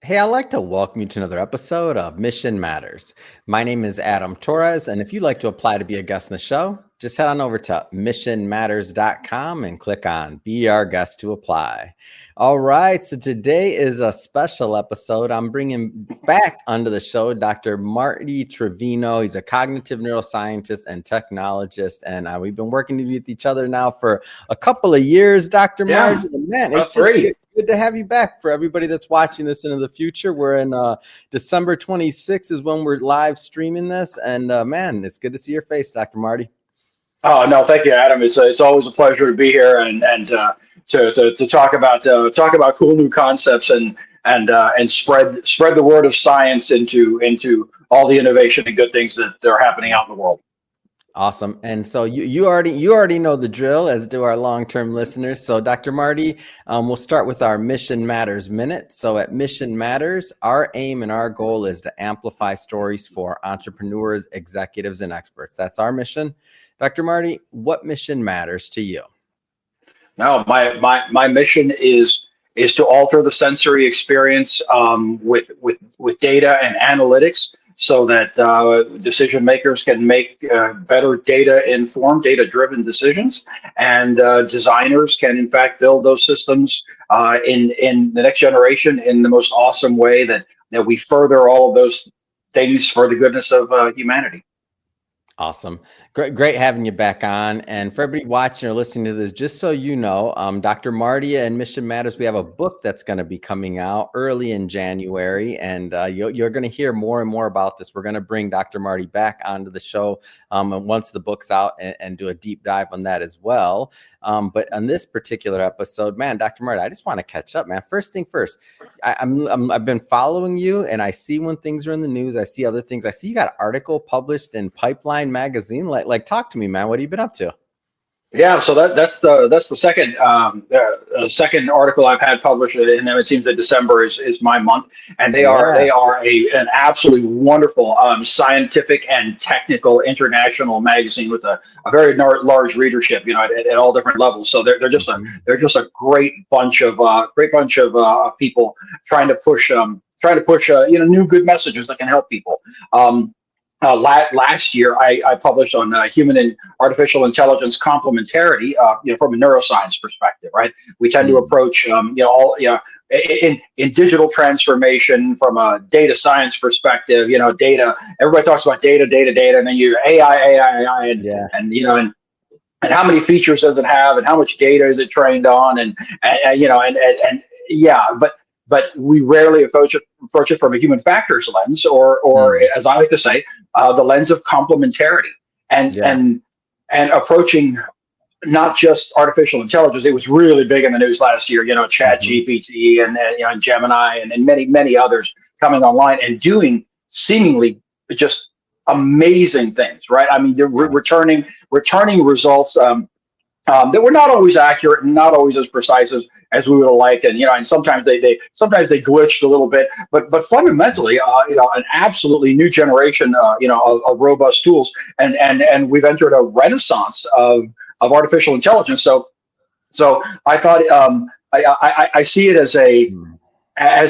Hey, I'd like to welcome you to another episode of Mission Matters. My name is Adam Torres, and if you'd like to apply to be a guest in the show, just head on over to missionmatters.com and click on Be Our Guest to apply. All right, so today is a special episode. I'm bringing back onto the show Dr. Marty Trevino. He's a cognitive neuroscientist and technologist, and we've been working with each other now for a couple of years, Dr. Marty. Man, it's just good to have you back. For everybody that's watching this into the future, we're in December 26th is when we're live streaming this, and man, it's good to see your face, Dr. Marty. Oh no, thank you, Adam. It's always a pleasure to be here and to talk about cool new concepts and spread the word of science into all the innovation and good things that are happening out in the world. Awesome. And so you already know the drill, as do our long-term listeners. So Dr. Marty, we'll start with our Mission Matters minute. So at Mission Matters, our aim and our goal is to amplify stories for entrepreneurs, executives, and experts. That's our mission. Dr. Marty, what mission matters to you? No, my mission is to alter the sensory experience with data and analytics, so that decision makers can make better data-informed, data-driven decisions, and designers can, in fact, build those systems in the next generation in the most awesome way that we further all of those things for the goodness of humanity. Awesome. Great having you back on. And for everybody watching or listening to this, just so you know, Dr. Marty and Mission Matters, we have a book that's going to be coming out early in January, and you're going to hear more and more about this. We're going to bring Dr. Marty back onto the show and once the book's out and do a deep dive on that as well. But on this particular episode, man, Dr. Marty, I just want to catch up, man. First thing first, I've been following you, and I see when things are in the news. I see other things. I see you got an article published in Pipeline magazine. Like talk to me, man. What have you been up to? Yeah, so that's the second article I've had published, and then it seems that December is my month, and they are an absolutely wonderful scientific and technical international magazine with a very large readdership, at all different levels. So they're just a great bunch of people trying to push new good messages that can help people. Last year, I published on human and artificial intelligence complementarity, from a neuroscience perspective, right? We tend to approach, in digital transformation from a data science perspective, data, everybody talks about data, and then you AI, and how many features does it have, and how much data is it trained on, but we rarely approach it from a human factors lens, or as I like to say, the lens of complementarity, and approaching not just artificial intelligence. It was really big in the news last year, Chat GPT and Gemini and many others coming online and doing seemingly just amazing things, right? I mean, they're returning results that were not always accurate and not always as precise as we would have liked, and sometimes they glitched a little bit, but fundamentally, an absolutely new generation, of robust tools, and we've entered a renaissance of artificial intelligence. So I thought, I see it as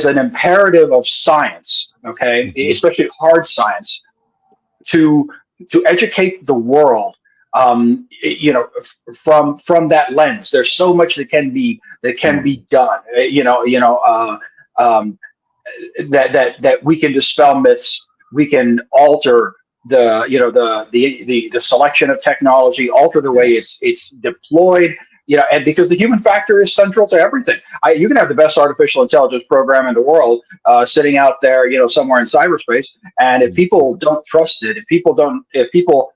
an imperative of science, okay, especially hard science, to educate the world, from that lens. There's so much that can be done, that we can dispel myths, we can alter the selection of technology, alter the way it's deployed, and because the human factor is central to everything. You can have the best artificial intelligence program in the world sitting out there, somewhere in cyberspace, and if people don't trust it, if people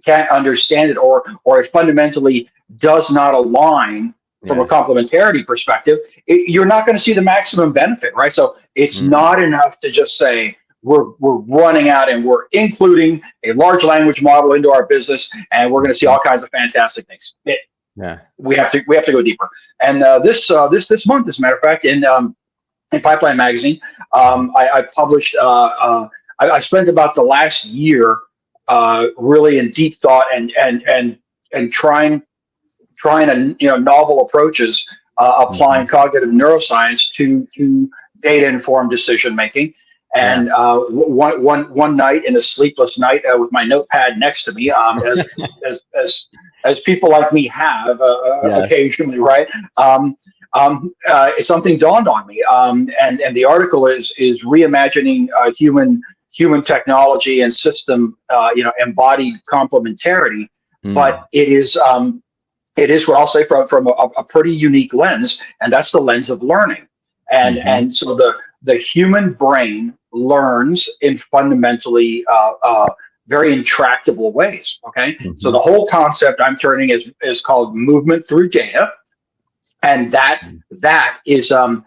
can't understand it, or it fundamentally does not align from a complementarity perspective, you're not going to see the maximum benefit, right? So it's not enough to just say we're running out and we're including a large language model into our business, and we're going to see all kinds of fantastic things. We have to go deeper. And this month, as a matter of fact, in Pipeline magazine, I published. I spent about the last year really in deep thought and trying novel approaches, applying cognitive neuroscience to data informed decision making. And one night, in a sleepless night, with my notepad next to me, as people like me have Yes. occasionally, right? Something dawned on me, and the article is reimagining human technology and system, embodied complementarity. But it is what I'll say from a pretty unique lens, and that's the lens of learning. And so the human brain learns in fundamentally very intractable ways. Okay, so the whole concept I'm turning is called movement through data, and that is the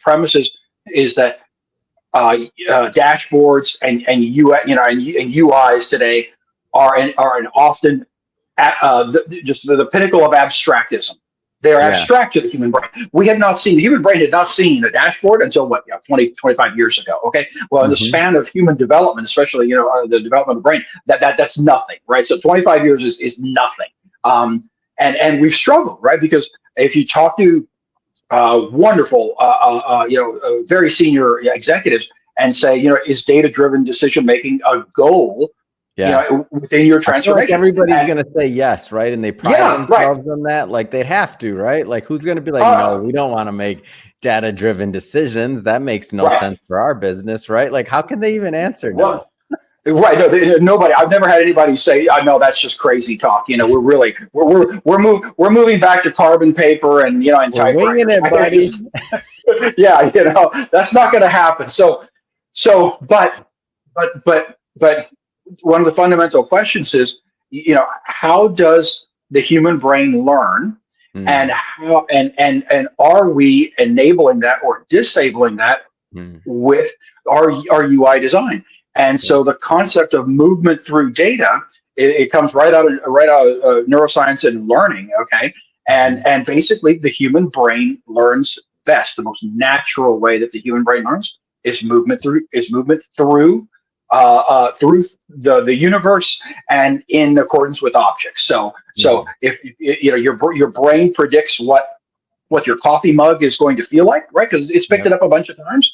premise is that dashboards and UIs today are an often just the pinnacle of abstractism. They're abstract to the human brain. The human brain had not seen a dashboard until 25 years ago. Okay. Well, in the span of human development, especially, the development of the brain, that's nothing, right? So 25 years is nothing. And we've struggled, right? Because if you talk to wonderful, very senior executives and say, is data-driven decision-making a goal, within your transformation? Everybody's going to say yes, right? And they pride themselves on that. Like, they'd have to, right? Like, who's going to be like, no, we don't want to make data-driven decisions. That makes no sense for our business, right? Like, how can they even answer no? Right. No, nobody. I've never had anybody say, "I know that's just crazy talk." We're moving back to carbon paper and and typewriters. Winging it, buddy. Yeah, that's not going to happen. But one of the fundamental questions is, how does the human brain learn, and how and are we enabling that or disabling that with our UI design? And so the concept of movement through data, it comes right out of neuroscience and learning. Okay, and basically the human brain learns best. The most natural way that the human brain learns is movement through the universe and in accordance with objects. So if your brain predicts what your coffee mug is going to feel like, right? Because it's picked it up a bunch of times.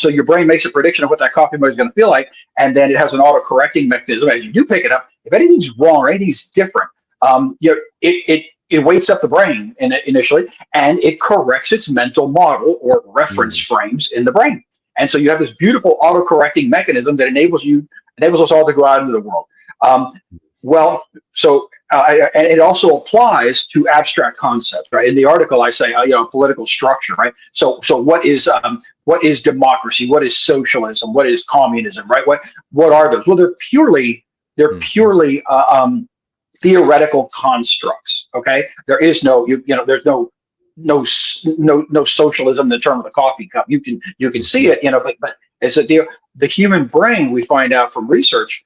So your brain makes a prediction of what that coffee mug is going to feel like, and then it has an auto-correcting mechanism. As you do pick it up, if anything's wrong or anything's different, it wakes up the brain initially, and it corrects its mental model or reference frames in the brain. And so you have this beautiful auto-correcting mechanism that enables us all to go out into the world. And it also applies to abstract concepts, right? In the article, I say, political structure, right? So what is democracy? What is socialism? What is communism, right? What are those? Well, they're purely theoretical constructs. Okay, there is there's no socialism in the term of the coffee cup. You can see it, but it's the human brain, we find out from research,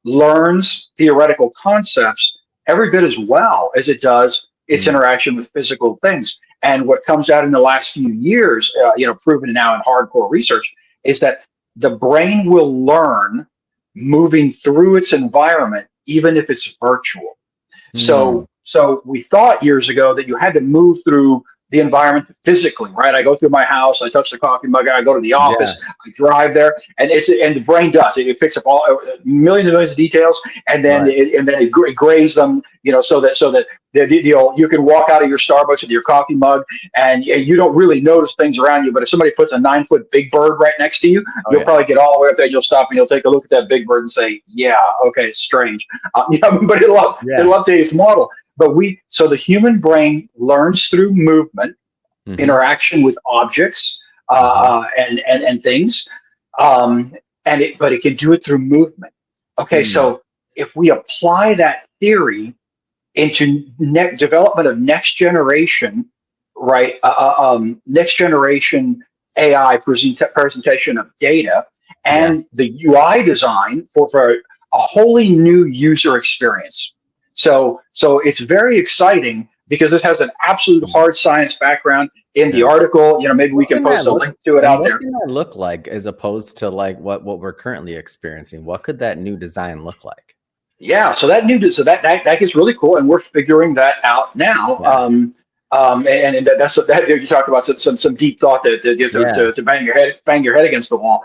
learns theoretical concepts every bit as well as it does its interaction with physical things. And what comes out in the last few years, proven now in hardcore research, is that the brain will learn moving through its environment, even if it's virtual. So we thought years ago that you had to move through the environment physically, right? I go through my house, I touch the coffee mug, I go to the office, I drive there, and the brain does it. It picks up all millions and millions of details, and then it grades them, so that you can walk out of your Starbucks with your coffee mug, and you don't really notice things around you. But if somebody puts a 9-foot big bird right next to you, you'll probably get all the way up there. You'll stop and you'll take a look at that big bird and say, "Yeah, okay, strange." But it'll update its model. So the human brain learns through movement, interaction with objects, and things, but it can do it through movement. Okay, so if we apply that theory into development of next generation, right? Next generation AI presentation of data and the UI design for a wholly new user experience. So it's very exciting because this has an absolute hard science background in the article. Maybe we can post a link to it out there. What can that look like as opposed to like what we're currently experiencing? What could that new design look like? Yeah, so that gets really cool, and we're figuring that out now. And that's what that you talk about some deep thought to bang your head against the wall.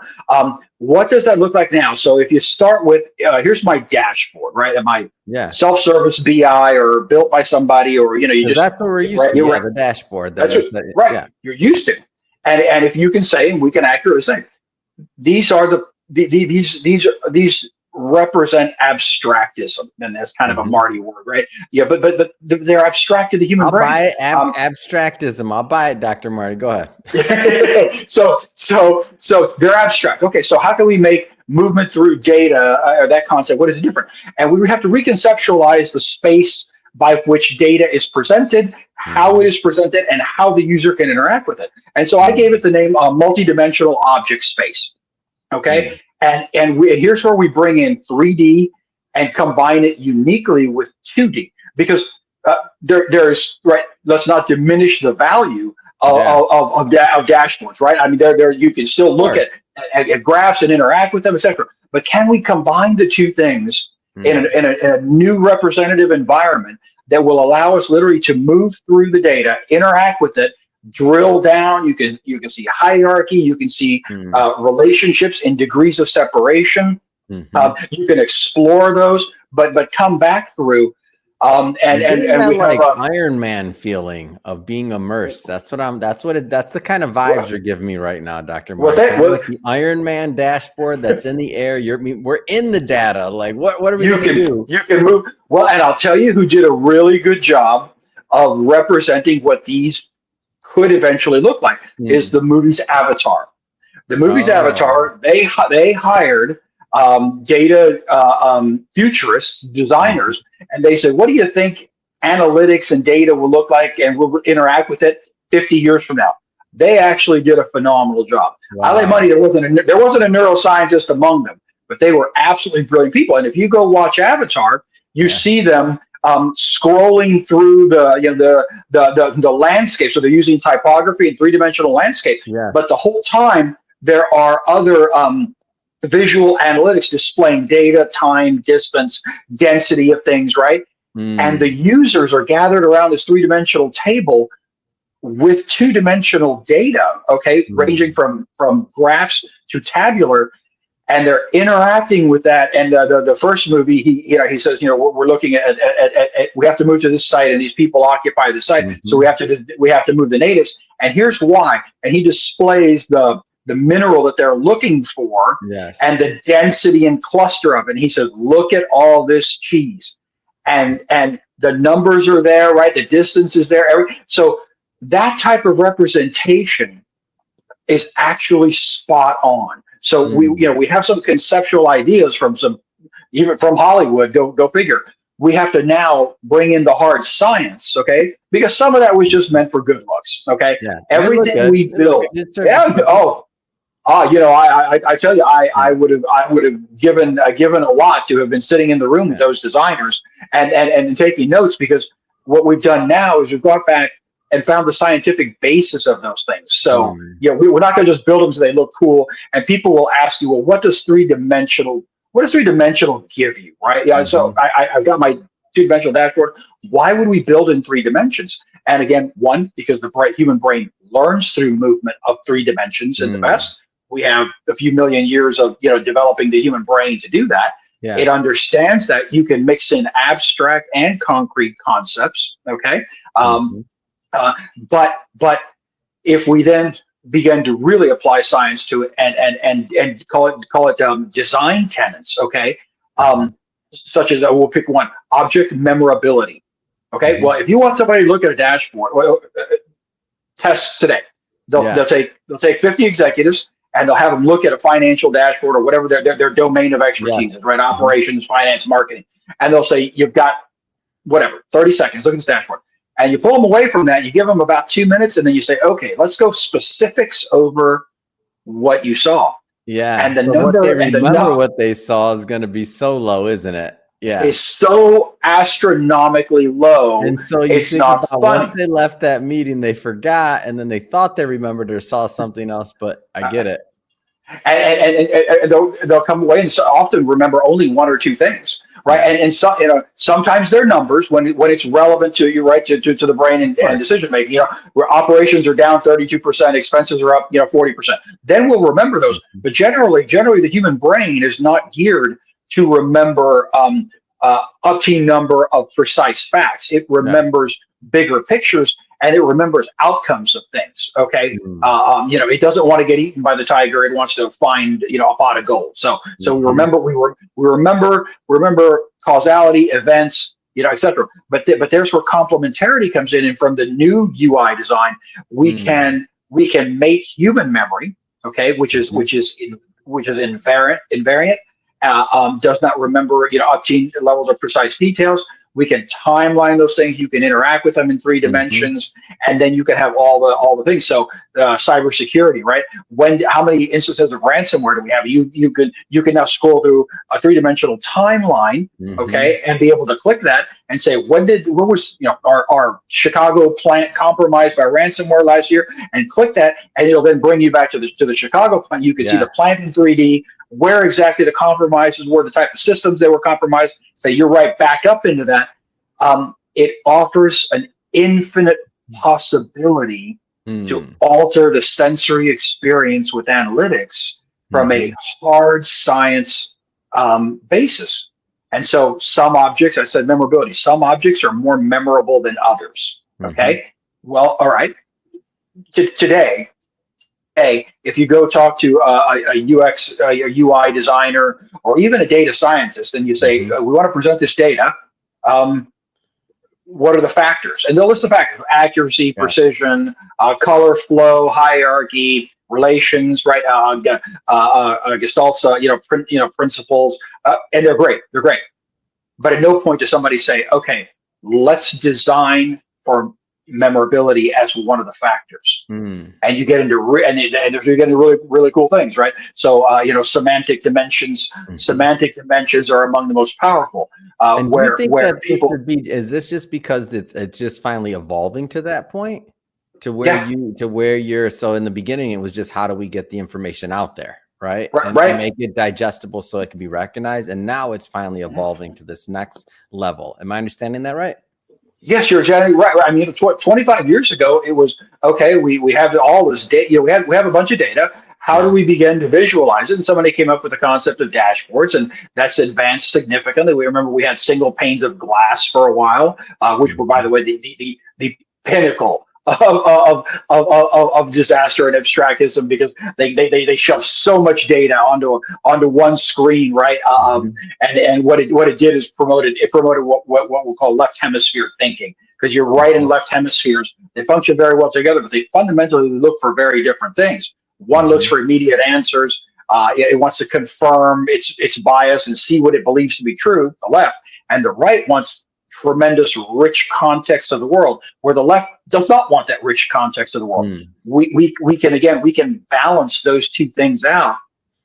What does that look like now? So if you start with here's my dashboard, right? And my Yeah. self-service BI or built by somebody, or you just that's what we're used to. Yeah, the dashboard. That's what, right. Yeah. You're used to, and if you can say, and we can accurately say, these are these represent abstractism, and that's kind of a Marty word, right? Yeah, but they're abstract to the human brain. Buy it. Abstractism. I'll buy it, Dr. Marty. Go ahead. so they're abstract. Okay, so how can we make movement through data or that concept? What is it different? And we have to reconceptualize the space by which data is presented, how it is presented, and how the user can interact with it. And so I gave it the name multidimensional object space. Okay, and here's where we bring in 3D and combine it uniquely with 2D, because there's right. Let's not diminish the value of dashboards, right? I mean, there you can still look at graphs and interact with them, etc. But can we combine the two things in a new representative environment that will allow us literally to move through the data, interact with it, drill down? You can see hierarchy, you can see relationships in degrees of separation. You can explore those, but come back through. And we like have Iron Man feeling of being immersed. That's the kind of vibes you're giving me right now, Dr. Marty. Like the Iron Man dashboard that's in the air. We're in the data. Like what are we going to do? You can move. Well, and I'll tell you who did a really good job of representing what these could eventually look like is the movie's Avatar. The movie's Avatar, they hired data futurists, designers, and they said, what do you think analytics and data will look like and we'll interact with it 50 years from now? They actually did a phenomenal job. Wow. I lay money there wasn't a neuroscientist among them, but they were absolutely brilliant people. And if you go watch Avatar, you see them scrolling through the landscape. So they're using typography and three-dimensional landscape. Yes. But the whole time there are other visual analytics displaying data, time, distance, density of things, right? And the users are gathered around this three-dimensional table with two-dimensional data, ranging from graphs to tabular, and they're interacting with that. And the first movie, he says, we're looking at we have to move to this site, and these people occupy the site, so we have to move the natives. And here's why. And he displays the mineral that they're looking for, and the density and cluster of it. And he says, look at all this cheese, and the numbers are there, right? The distance is there. So that type of representation is actually spot on. So we have some conceptual ideas even from Hollywood. Go figure. We have to now bring in the hard science, because some of that was just meant for good looks, Everything we build, I tell you, I would have given a lot to have been sitting in the room with those designers and taking notes, because what we've done now is we've gone back and found the scientific basis of those things. So we're not going to just build them so they look cool. And people will ask you, well, what does three-dimensional give you, right? So I've got my two-dimensional dashboard. Why would we build in 3 dimensions? And again, one, because the human brain learns through movement of 3 dimensions in the best. We have a few million years of developing the human brain to do that. Yeah. It understands that you can mix in abstract and concrete concepts. But if we then begin to really apply science to it and call it design tenets, such as we'll pick one, object memorability. Well, if you want somebody to look at a dashboard, tests today, they'll take 50 executives and they'll have them look at a financial dashboard or whatever their domain of expertise is, right? Operations, finance, marketing, and they'll say, you've got 30 seconds, look at this dashboard. And you pull them away from that, you give them about 2 minutes, and then you say, okay, let's go specifics over what you saw. Yeah. And the what they saw is going to be so low, isn't it? Yeah. It's so astronomically low. And so it's not funny. Once they left that meeting, they forgot, and then they thought they remembered or saw something else, but I get it. And they'll come away and so often remember only one or two things, right? Yeah. And so, sometimes they're numbers when it's relevant to you, right, to the brain Of and course. decision making. Where operations are down 32%, expenses are up 40%. Then we'll remember those. Mhm. But generally, the human brain is not geared to remember a team number of precise facts. It Right. remembers bigger pictures, and it remembers outcomes of things. Okay, Mm. it doesn't want to get eaten by the tiger. It wants to find a pot of gold. So Mhm. we remember causality, events, etc. But there's where complementarity comes in, and from the new UI design, we Mm. can make human memory, okay, Mhm. which is invariant, does not remember up to levels of precise details. We can timeline those things. You can interact with them in three Mhm. dimensions, and then you can have all the things. So cybersecurity, right? How many instances of ransomware do we have? You can now scroll through a three-dimensional timeline, Mhm. okay, and be able to click that and say what was our Chicago plant compromised by ransomware last year, and click that, and it'll then bring you back to the Chicago plant. You can see Yeah. the plant in 3D, where exactly the compromises were, the type of systems they were compromised. So you're right back up into that. It offers an infinite possibility to Mm. alter the sensory experience with analytics from a Mhm. hard science basis. And so some objects, I said memorability, some objects are more memorable than others. Mhm. Okay. Well, all right. Today, hey, if you go talk to a UX, a UI designer, or even a data scientist, and you say, Mhm. we want to present this data, um, what are the factors? And they'll list the factors: accuracy, Yes. precision, color flow, hierarchy, relations, right? Gestalt's, principles, and they're great. They're great. But at no point does somebody say, okay, let's design for memorability as one of the factors. Mm. And you get into you get into really cool things, right? So Mhm. semantic dimensions are among the most powerful. And do you Where think where that this people, would be is this just because it's just finally evolving to that point? yeah, To where you're so in the beginning, it was just how do we get the information out there, right? right, And right. make it digestible so it can be recognized. And now it's finally evolving to this next level. Am I understanding that right? Yes, you're exactly right. I mean, 25 years ago, it was okay. We have all this data. We have a bunch of data. How do Yeah. we begin to visualize it? And somebody came up with the concept of dashboards, and that's advanced significantly. We remember we had single panes of glass for a while, which were, by the Mhm. way, the pinnacle of disaster and abstractism, because they shove so much data onto one screen, right? Mhm. And what it did is promoted what we'll call left hemisphere thinking, because you're right and Mhm. left hemispheres, they function very well together, but they fundamentally look for very different things. One looks Mhm. for immediate answers. It wants to confirm its bias and see what it believes to be true, the left, and the right wants tremendous rich context of the world, where the left does not want that rich context of the world. Mm. We can balance those two things out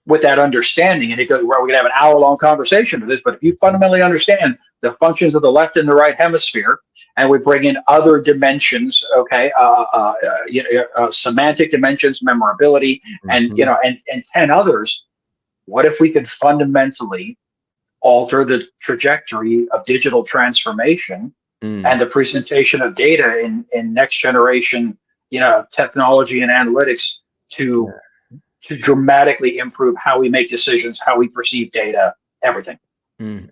with that understanding. And it goes where we can have an hour-long conversation with this. But if you Mhm. fundamentally understand the functions of the left and the right hemisphere, and we bring in other dimensions, okay, semantic dimensions, memorability, and Mhm. and 10 others, what if we could fundamentally alter the trajectory of digital transformation and Mm. the presentation of data in next generation technology and analytics to Yeah. dramatically improve how we make decisions, how we perceive data, everything. Mm.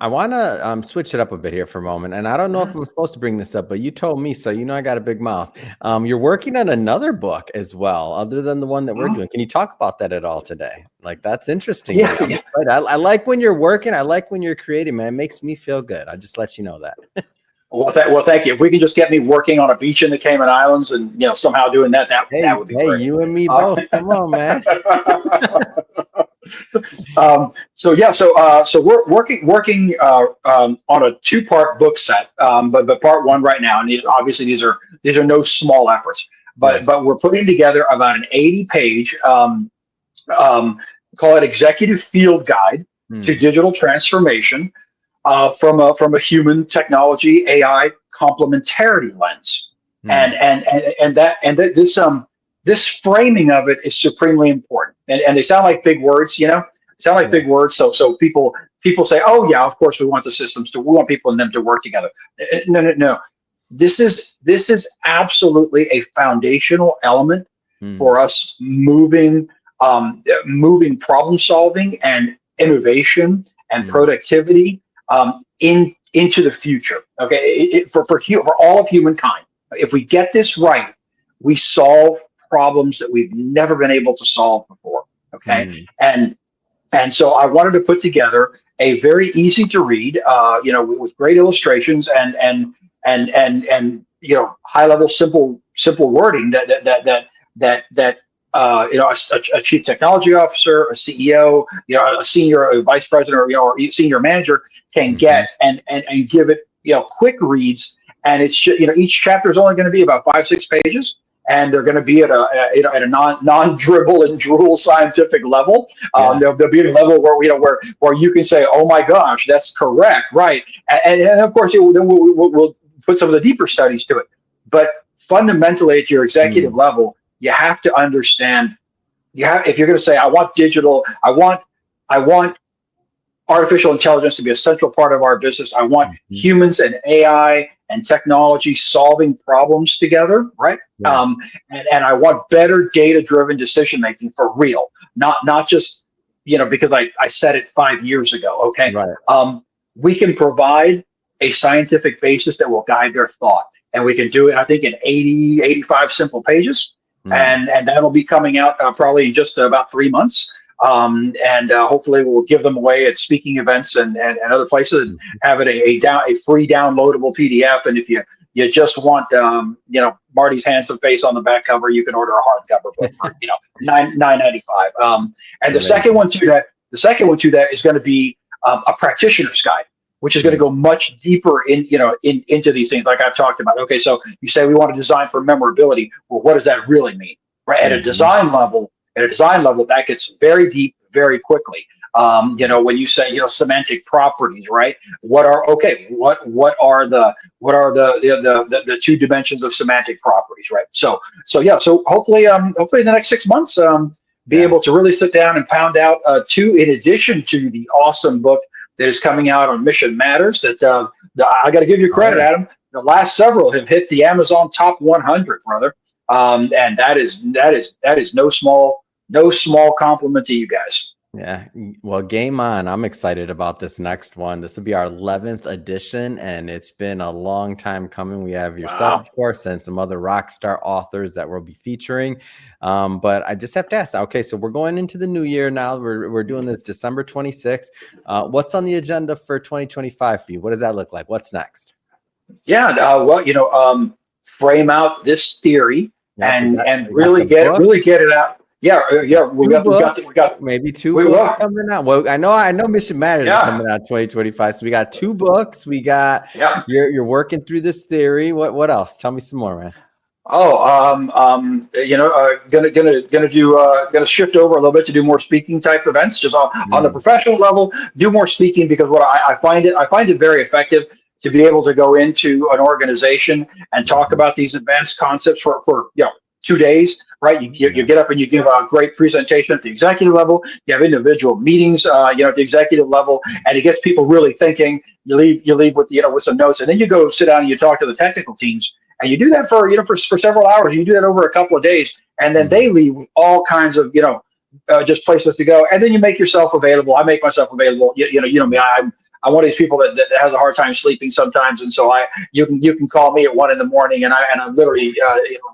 I want to switch it up a bit here for a moment. And I don't know if I'm supposed to bring this up, but you told me so. You know, I got a big mouth. You're working on another book as well, other than the one that we're Mhm. doing. Can you talk about that at all today? Like that's interesting to Yeah, me. I'm yeah. excited. I like when you're working. I like when you're creating. Man, it makes me feel good. I just let you know that. Well, thank you. If we can just get me working on a beach in the Cayman Islands and somehow doing that would be Hey, great. you and me Uh, both. Come on, man. so we're on a two-part book set, but part one right now, and obviously these are no small efforts, but Good. we're putting together about an 80-page, um, call it executive field guide to Mm. digital transformation, from a human technology, AI, complementarity lens, and Mm. and and this, this framing of it is supremely important. And they sound like big words, sound like Yeah. big words. So people say, oh yeah, of course we want the systems to, we want people and them to work together. No. This is absolutely a foundational element Mm. for us moving problem solving and innovation and Mm. productivity into the future. Okay, for all of humankind. If we get this right, we solve problems that we've never been able to solve before. Okay, Mm. and so I wanted to put together a very easy to read, with great illustrations and high level simple wording that a chief technology officer, a CEO, a senior a vice president, or a senior manager can Mhm. get and give it quick reads. And it's each chapter is only going to be about 5-6 pages, and they're going to be at a non dribble and drool scientific level. Yeah. They'll be at a level where you can say, oh my gosh, that's correct, right? And of course, then we'll put some of the deeper studies to it. But fundamentally, at your executive Mm. level, you have to understand. If you're going to say, I want digital, I want artificial intelligence to be a central part of our business. I want Mhm. humans and AI and technology solving problems together, right? Yeah. And I want better data-driven decision making for real, not just because I said it 5 years ago. Okay, Right. we can provide a scientific basis that will guide their thought, and we can do it, I think, in 85 simple pages, Mm. and that'll be coming out probably in just about 3 months. And hopefully we'll give them away at speaking events and other places, and Mhm. have it a free downloadable PDF. And if you just want Marty's handsome face on the back cover, you can order a hardcover book for $9.95. And Amazing. the second one to that is going to be a practitioner's guide, which is going to Mm. go much deeper into these things like I've talked about. Okay, so you say we want to design for memorability. Well, what does that really mean? Right, Mhm. at a design level, that gets very deep very quickly. Mm. When you say semantic properties, right? What are the two dimensions of semantic properties, right? So hopefully in the next 6 months, be Yeah. able to really sit down and pound out two, in addition to the awesome book that is coming out on Mission Matters. I got to give you Oh credit, yeah. Adam. The last several have hit the Amazon top 100, brother. And that is no small compliment to you guys. Yeah. Well, game on. I'm excited about this next one. This will be our 11th edition, and it's been a long time coming. We have yourself, Wow. of course, and some other rock star authors that we'll be featuring. But I just have to ask, okay, so we're going into the new year now. We're doing this December 26th. What's on the agenda for 2025 for you? What does that look like? What's next? Yeah. Well, frame out this theory Yep, and we got really the get book. really get it out. Yeah. Yeah. We Two got we got books, we got maybe two we books well. coming out. Well, I know Mission Matters is Yeah. coming out 2025. So we got two books. We got Yeah. you're working through this theory. What else? Tell me some more, man. Oh, gonna shift over a little bit to do more speaking type events, just on the Mm. professional level, do more speaking, because what I find it very effective to be able to go into an organization and talk Mhm. about these advanced concepts for 2 days, right? You Yeah. get up and you give a great presentation at the executive level. You have individual meetings, at the executive level, and it gets people really thinking. You leave with some notes, and then you go sit down and you talk to the technical teams, and you do that for several hours. You do that over a couple of days, and then Mm. they leave with all kinds of just places to go. And then you make yourself available. I make myself available. Me. I'm one of these people that has a hard time sleeping sometimes, and so you can call me at 1 in the morning, and I'm literally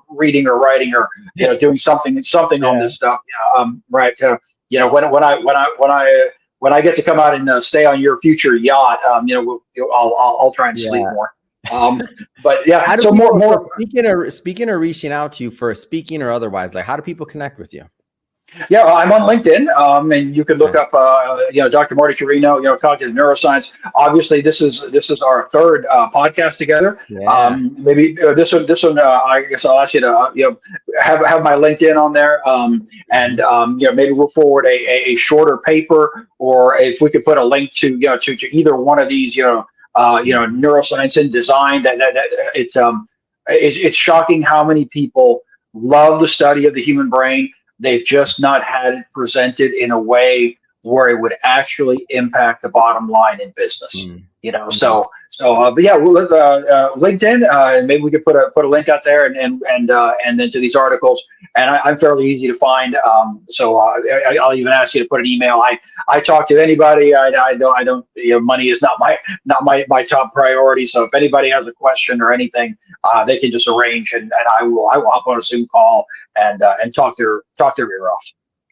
reading or writing or doing something on Yeah. this stuff. Yeah, right. When I get to come out and stay on your future yacht, I'll try and sleep Yeah. more. Um, but yeah, How do so more people, so more speaking or reaching out to you for speaking or otherwise, like how do people connect with you? Yeah, I'm on LinkedIn, and you can look Okay. up, Dr. Marty Trevino, cognitive neuroscience. Obviously, this is our third podcast together. Yeah. Maybe this one, I guess I'll ask you to, have my LinkedIn on there, and Mhm. maybe we'll forward a shorter paper, or if we could put a link to either one of these, Mhm. neuroscience and design. It's shocking how many people love the study of the human brain. They've just not had it presented in a way where it would actually impact the bottom line in business. Mm. Mm. But yeah, we'll LinkedIn, and maybe we could put a link out there, and then to these articles. And I'm fairly easy to find. I'll even ask you to put an email. I talk to anybody. I don't. Money is not my top priority. So if anybody has a question or anything, they can just arrange, and I will hop on a Zoom call and talk their ear off.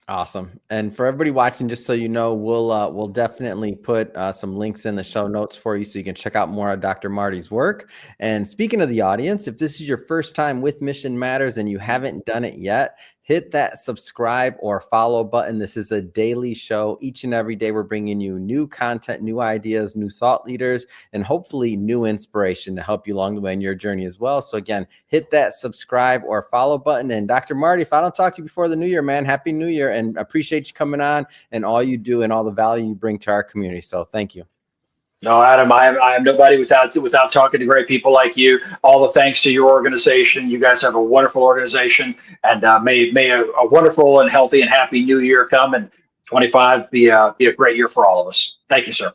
Awesome. And for everybody watching, just so you know, we'll definitely put some links in the show notes for you so you can check out more of Dr. Marty's work. And speaking of the audience, if this is your first time with Mission Matters and you haven't done it yet, hit that subscribe or follow button. This is a daily show. Each and every day, we're bringing you new content, new ideas, new thought leaders, and hopefully new inspiration to help you along the way in your journey as well. So again, hit that subscribe or follow button. And Dr. Marty, if I don't talk to you before the new year, man, Happy New Year, and appreciate you coming on and all you do and all the value you bring to our community. So thank you. No, Adam, I'm nobody without talking to great people like you. All the thanks to your organization. You guys have a wonderful organization, and may a wonderful and healthy and happy new year come, and 25 be a great year for all of us. Thank you, sir.